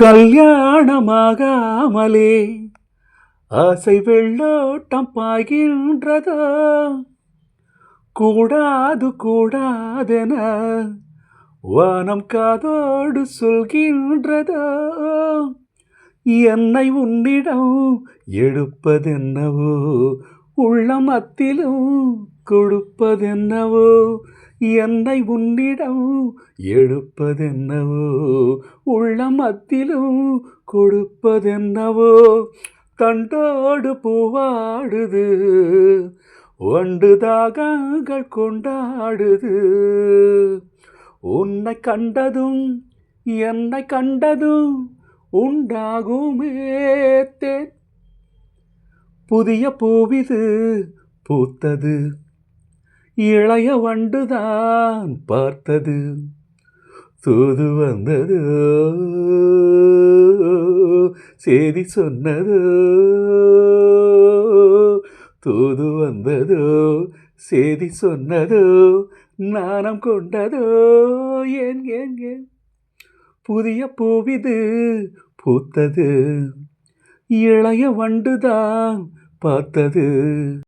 கல்யாணமாகாமலே ஆசை வெள்ளோட்டம் பாய்கின்றதோ, கூடாது கூடாதென வானம் காதோடு சொல்கின்றதோ, என்னை உன்னிடம் எடுப்பதென்னவோ, உள்ளமத்திலும் கொடுப்பதென்னவோ, என்னை உன்னிடம் எடுப்பதென்னவோ, உள்ளமத்திலும் கொடுப்பதென்னவோ, தண்டோடு பூவாடுது வண்டு தாகங்கள் கொண்டாடுது, உன்னை கண்டதும் என்னை கண்டதும் உண்டாகுமே தேன். புதிய பூவிது பூத்தது, இளைய வண்டுதான் பார்த்தது, தூது வந்தது செய்தி சொன்னது, தூது வந்ததோ செய்தி சொன்னதோ, நாணம் கொண்டதோ ஏன் ஏன் ஏன். புதிய பூவிது பூத்தது, இளைய வண்டுதான் பார்த்தது.